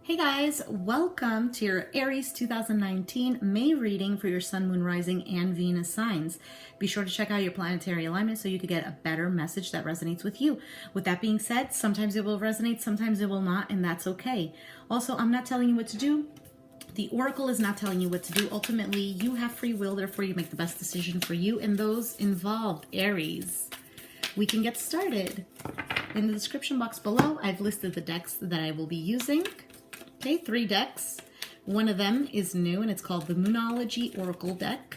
Hey guys, welcome to your Aries 2019 May reading for your Sun, Moon, Rising, and Venus signs. Be sure to check out your planetary alignment so you can get a better message that resonates with you. With that being said, sometimes it will resonate, sometimes it will not, and that's okay. Also, I'm not telling you what to do. The Oracle is not telling you what to do. Ultimately, you have free will, therefore you make the best decision for you and those involved, Aries. We can get started. In the description box below, I've listed the decks that I will be using. Okay, 3 decks. One of them is new and it's called the Moonology Oracle deck.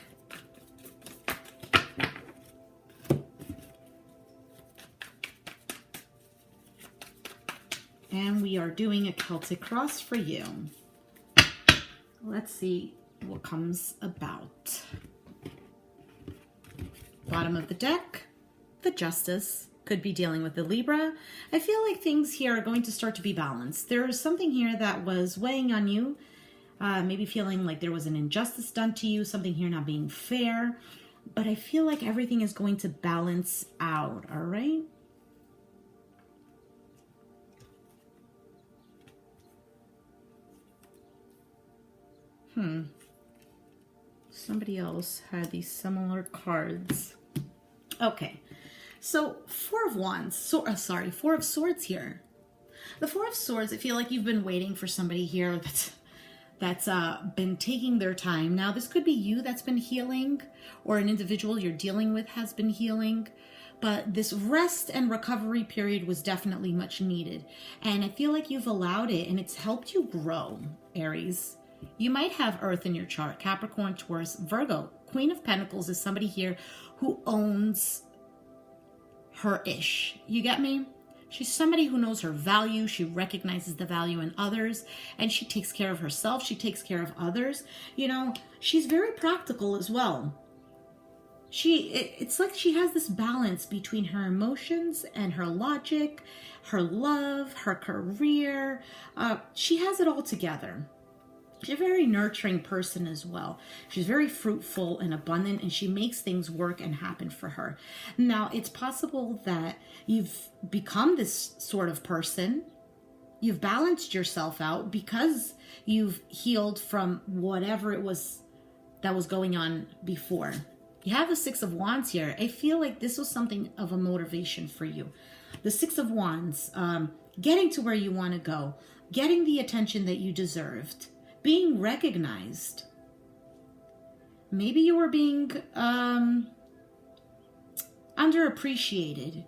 And we are doing a Celtic cross for you. Let's see what comes about. Bottom of the deck, the Justice. Could be dealing with the Libra. I feel like things here are going to start to be balanced. There is something here that was weighing on you, maybe feeling like there was an injustice done to you, something here not being fair, but I feel like everything is going to balance out, all right? Somebody else had these similar cards. Okay. So, Four of Swords here. The Four of Swords, I feel like you've been waiting for somebody here that's been taking their time. Now, this could be you that's been healing, or an individual you're dealing with has been healing. But this rest and recovery period was definitely much needed. And I feel like you've allowed it, and it's helped you grow, Aries. You might have Earth in your chart, Capricorn, Taurus, Virgo. Queen of Pentacles is somebody here who owns her-ish. You get me? She's somebody who knows her value. She recognizes the value in others, and she takes care of herself. She takes care of others. You know, she's very practical as well. It's like she has this balance between her emotions and her logic, her love, her career. She has it all together. She's a very nurturing person as well. She's very fruitful and abundant, and she makes things work and happen for her. Now, it's possible that you've become this sort of person. You've balanced yourself out because you've healed from whatever it was that was going on before. You have the Six of Wands here. I feel like this was something of a motivation for you. The Six of Wands, getting to where you want to go, getting the attention that you deserved, being recognized. Maybe you were being underappreciated.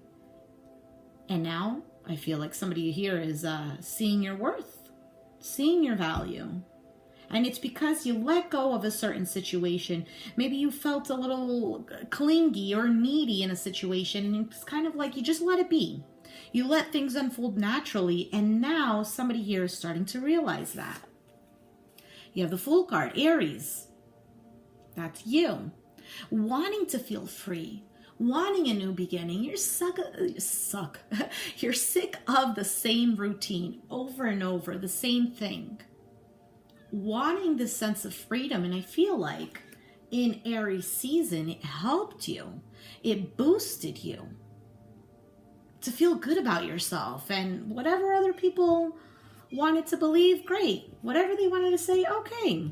And now I feel like somebody here is seeing your worth, seeing your value. And it's because you let go of a certain situation. Maybe you felt a little clingy or needy in a situation, and it's kind of like you just let it be. You let things unfold naturally, and now somebody here is starting to realize that. You have the Fool card, Aries. That's you. Wanting to feel free, wanting a new beginning. You're You're sick of the same routine over and over, the same thing. Wanting this sense of freedom, and I feel like in Aries season, it helped you. It boosted you to feel good about yourself, and whatever other people wanted to believe, great. Whatever they wanted to say, okay.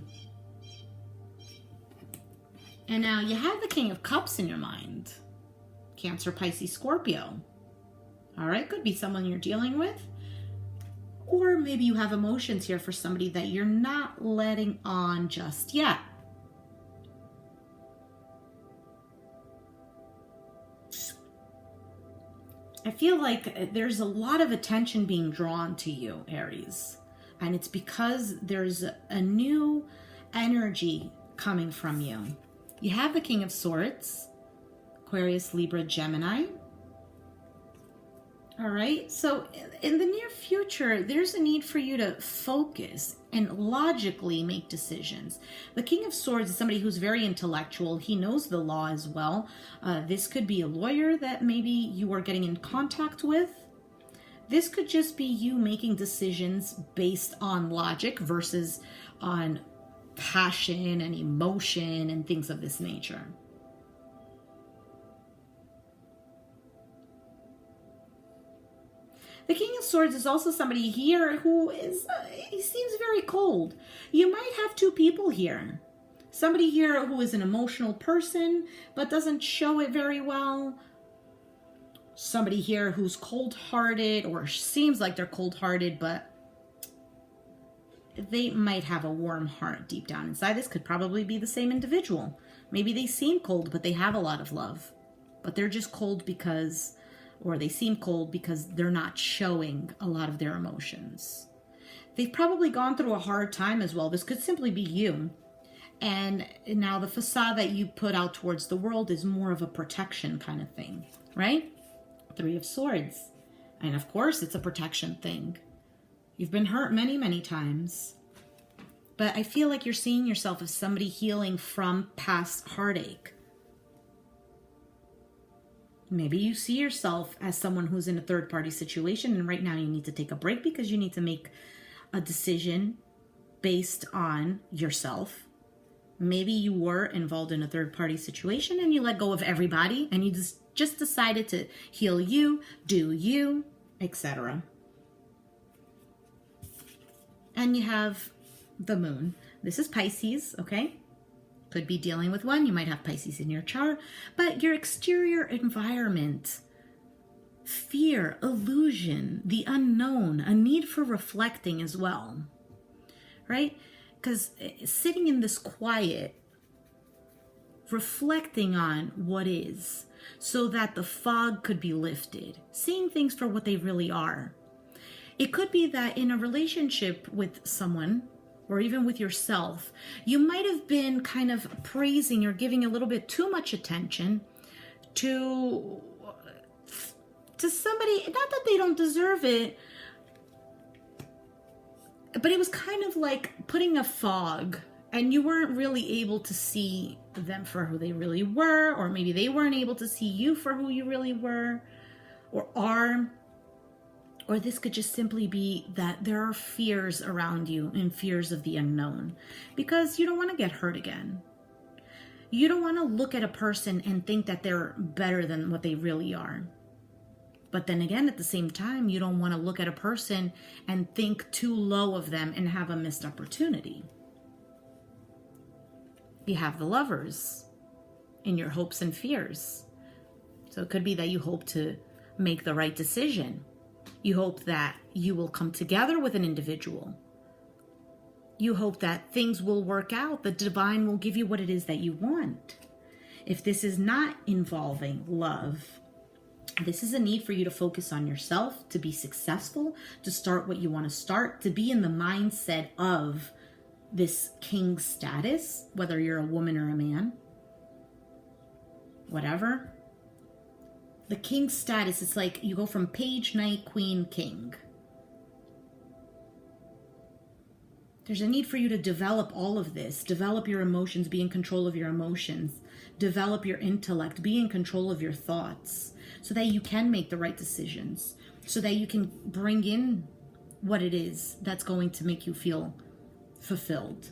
And now you have the King of Cups in your mind. Cancer, Pisces, Scorpio. All right, could be someone you're dealing with. Or maybe you have emotions here for somebody that you're not letting on just yet. I feel like there's a lot of attention being drawn to you, Aries. And it's because there's a new energy coming from you. You have the King of Swords, Aquarius, Libra, Gemini. All right, so in the near future, there's a need for you to focus and logically make decisions. The King of Swords is somebody who's very intellectual. He knows the law as well. This could be a lawyer that maybe you are getting in contact with. This could just be you making decisions based on logic versus on passion and emotion and things of this nature. The King of Swords is also somebody here who is, he seems cold. You might have two people here. Somebody here who is an emotional person but doesn't show it very well. Somebody here who's cold-hearted or seems like they're cold-hearted, but they might have a warm heart deep down inside. This could probably be the same individual. Maybe they seem cold, but they have a lot of love. But they're just cold because, or they seem cold because they're not showing a lot of their emotions. They've probably gone through a hard time as well. This could simply be you. And now the facade that you put out towards the world is more of a protection kind of thing, right? 3 of Swords. And of course, it's a protection thing. You've been hurt many, many times. But I feel like you're seeing yourself as somebody healing from past heartache. Maybe you see yourself as someone who's in a third-party situation, and right now you need to take a break because you need to make a decision based on yourself. Maybe you were involved in a third-party situation and you let go of everybody and you just decided to heal you, do you, etc. And you have the moon. This is Pisces, okay? Could be dealing with one. You might have Pisces in your chart, but your exterior environment, fear, illusion, the unknown, a need for reflecting as well, right? Because sitting in this quiet, reflecting on what is, so that the fog could be lifted, seeing things for what they really are. It could be that in a relationship with someone, or even with yourself, you might have been kind of praising or giving a little bit too much attention to somebody, not that they don't deserve it, but it was kind of like putting a fog and you weren't really able to see them for who they really were, or maybe they weren't able to see you for who you really were or are. Or this could just simply be that there are fears around you and fears of the unknown because you don't want to get hurt again. You don't want to look at a person and think that they're better than what they really are. But then again, at the same time, you don't want to look at a person and think too low of them and have a missed opportunity. You have the Lovers in your hopes and fears. So it could be that you hope to make the right decision. You hope that you will come together with an individual. You hope that things will work out. The divine will give you what it is that you want. If this is not involving love, this is a need for you to focus on yourself, to be successful, to start what you want to start, to be in the mindset of this king status, whether you're a woman or a man, whatever. The king status, it's like you go from page, knight, queen, king. There's a need for you to develop all of this. Develop your emotions, be in control of your emotions. Develop your intellect, be in control of your thoughts so that you can make the right decisions, so that you can bring in what it is that's going to make you feel fulfilled,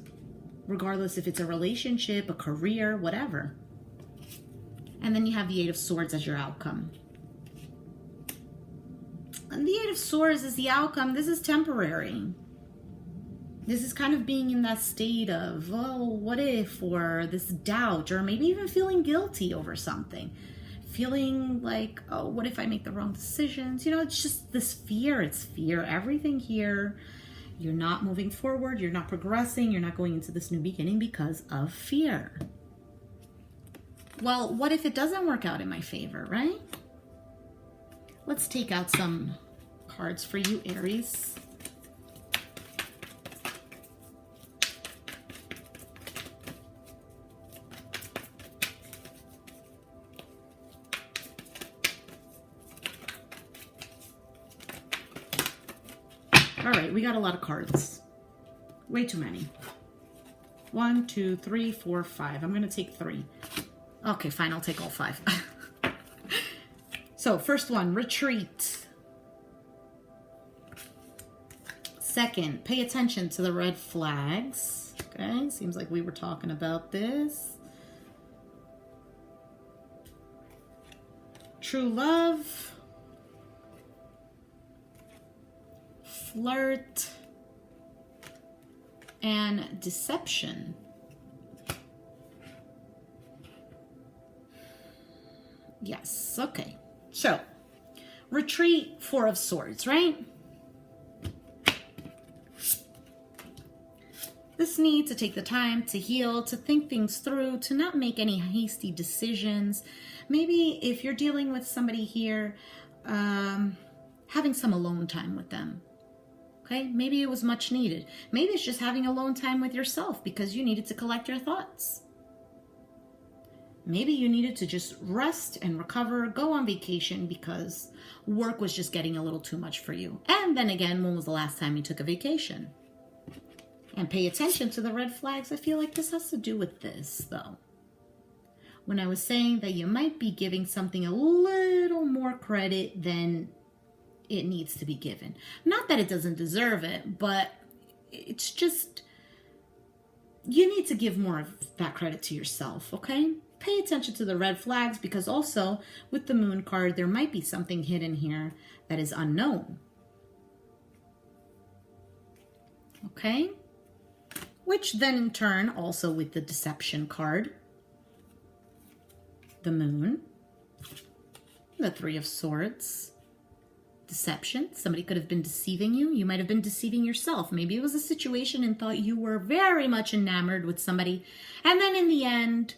regardless if it's a relationship, a career, whatever. And then you have the 8 of Swords as your outcome. And the 8 of Swords is the outcome. This is temporary. This is kind of being in that state of, oh, what if, or this doubt, or maybe even feeling guilty over something. Feeling like, oh, what if I make the wrong decisions? You know, it's just this fear. It's fear. Everything here. You're not moving forward. You're not progressing. You're not going into this new beginning because of fear. Well, what if it doesn't work out in my favor, right? Let's take out some cards for you, Aries. All right, we got a lot of cards. Way too many. 1, 2, 3, 4, 5. I'm going to take 3. Okay, fine, I'll take all 5. So, first one, retreat. Second, pay attention to the red flags. Okay, seems like we were talking about this. True love. Flirt. and deception. Yes, okay. So, retreat, Four of Swords, right? This need to take the time to heal, to think things through, to not make any hasty decisions. Maybe if you're dealing with somebody here, having some alone time with them. Okay, maybe it was much needed. Maybe it's just having alone time with yourself because you needed to collect your thoughts. Maybe you needed to just rest and recover, go on vacation because work was just getting a little too much for you. And then again, when was the last time you took a vacation? And pay attention to the red flags. I feel like this has to do with this, though. When I was saying that you might be giving something a little more credit than it needs to be given. Not that it doesn't deserve it, but it's just, you need to give more of that credit to yourself, okay? Pay attention to the red flags because also with the Moon card, there might be something hidden here that is unknown. Okay? Which then in turn, also with the Deception card, the Moon, the Three of Swords, deception. Somebody could have been deceiving you. You might have been deceiving yourself. Maybe it was a situation and thought you were very much enamored with somebody. And then in the end,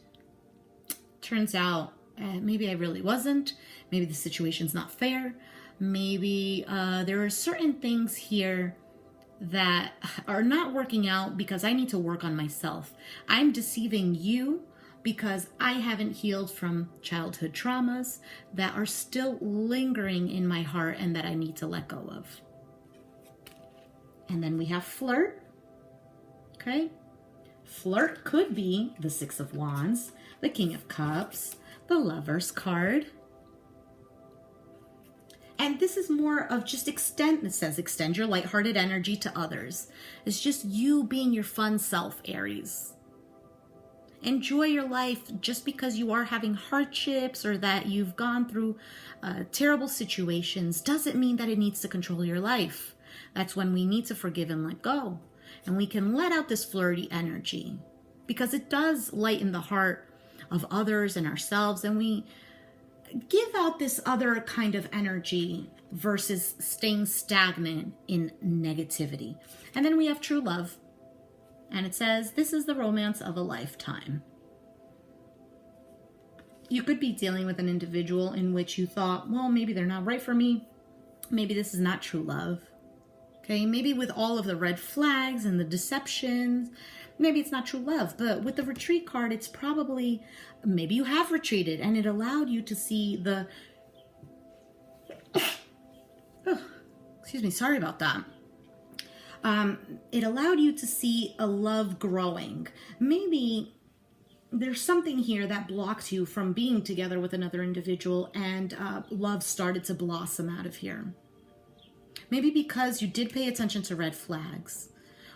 turns out, maybe I really wasn't. Maybe the situation's not fair. Maybe there are certain things here that are not working out because I need to work on myself. I'm deceiving you because I haven't healed from childhood traumas that are still lingering in my heart and that I need to let go of. And then we have flirt. Okay? Flirt could be the Six of Wands, the King of Cups, the Lover's card. And this is more of just extend, it says extend your lighthearted energy to others. It's just you being your fun self, Aries. Enjoy your life. Just because you are having hardships or that you've gone through terrible situations doesn't mean that it needs to control your life. That's when we need to forgive and let go. And we can let out this flirty energy because it does lighten the heart of others and ourselves. And we give out this other kind of energy versus staying stagnant in negativity. And then we have true love. And it says, this is the romance of a lifetime. You could be dealing with an individual in which you thought, well, maybe they're not right for me. Maybe this is not true love. Okay, maybe with all of the red flags and the deceptions, maybe it's not true love. But with the retreat card, it's probably, maybe you have retreated and it allowed you to see the, oh, excuse me, sorry about that. It allowed you to see a love growing. Maybe there's something here that blocked you from being together with another individual and love started to blossom out of here. Maybe because you did pay attention to red flags,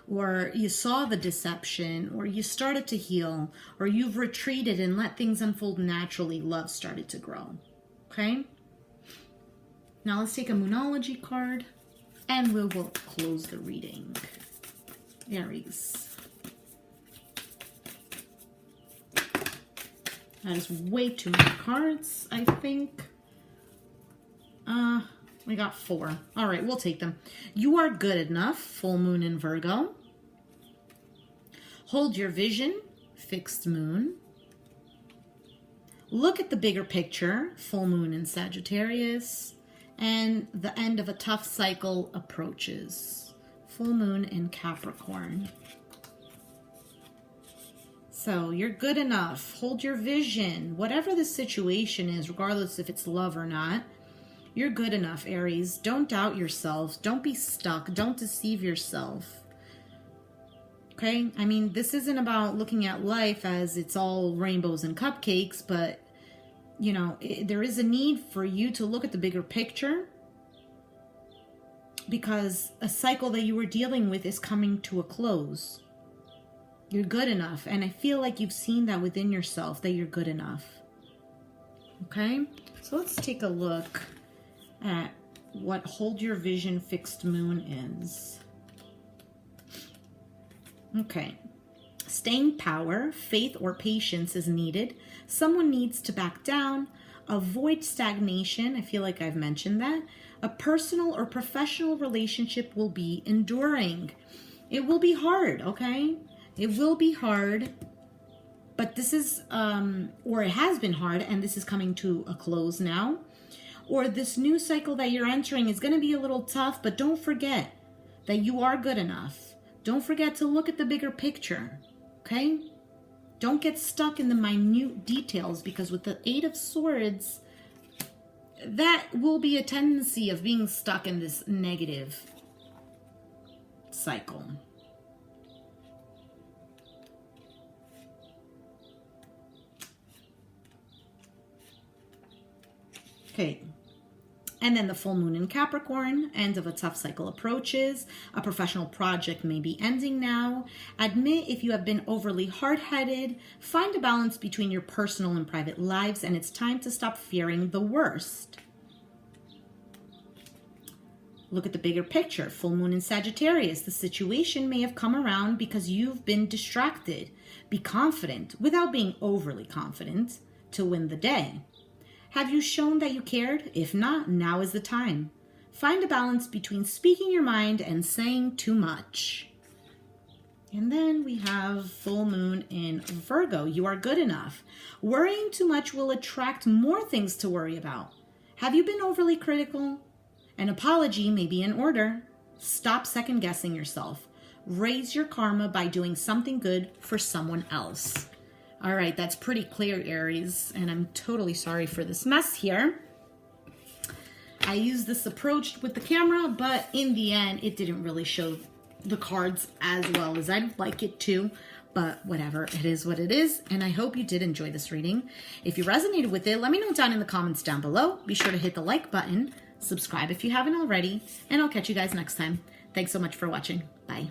or you saw the deception, or you started to heal, or you've retreated and let things unfold naturally, love started to grow. Okay? Now let's take a Moonology card. And we will close the reading. Aries. That is way too many cards, I think. We got 4. All right, we'll take them. You are good enough, full moon in Virgo. Hold your vision, fixed moon. Look at the bigger picture, full moon in Sagittarius. And the end of a tough cycle approaches. Full moon in Capricorn. So you're good enough. Hold your vision. Whatever the situation is, regardless if it's love or not, you're good enough, Aries. Don't doubt yourself. Don't be stuck. Don't deceive yourself. Okay? I mean, this isn't about looking at life as it's all rainbows and cupcakes, but you know, there is a need for you to look at the bigger picture because a cycle that you were dealing with is coming to a close. You're good enough. And I feel like you've seen that within yourself, that you're good enough. Okay? So let's take a look at what Hold Your Vision Fixed Moon is. Okay. Staying power, faith, or patience is needed. Someone needs to back down. Avoid stagnation. I feel like I've mentioned that. A personal or professional relationship will be enduring. It will be hard, okay? It will be hard. But this is, or it has been hard, and this is coming to a close now. Or this new cycle that you're entering is going to be a little tough, but don't forget that you are good enough. Don't forget to look at the bigger picture, okay? Don't get stuck in the minute details, because with the Eight of Swords, that will be a tendency of being stuck in this negative cycle. Okay. And then the full moon in Capricorn, end of a tough cycle approaches. A professional project may be ending now. Admit if you have been overly hard-headed. Find a balance between your personal and private lives, and it's time to stop fearing the worst. Look at the bigger picture. Full moon in Sagittarius. The situation may have come around because you've been distracted. Be confident, without being overly confident, to win the day. Have you shown that you cared? If not, now is the time. Find a balance between speaking your mind and saying too much. And then we have full moon in Virgo. You are good enough. Worrying too much will attract more things to worry about. Have you been overly critical? An apology may be in order. Stop second guessing yourself. Raise your karma by doing something good for someone else. All right, that's pretty clear, Aries, and I'm totally sorry for this mess here. I used this approach with the camera, but in the end, it didn't really show the cards as well as I'd like it to, but whatever, it is what it is, and I hope you did enjoy this reading. If you resonated with it, let me know down in the comments down below. Be sure to hit the like button, subscribe if you haven't already, and I'll catch you guys next time. Thanks so much for watching. Bye.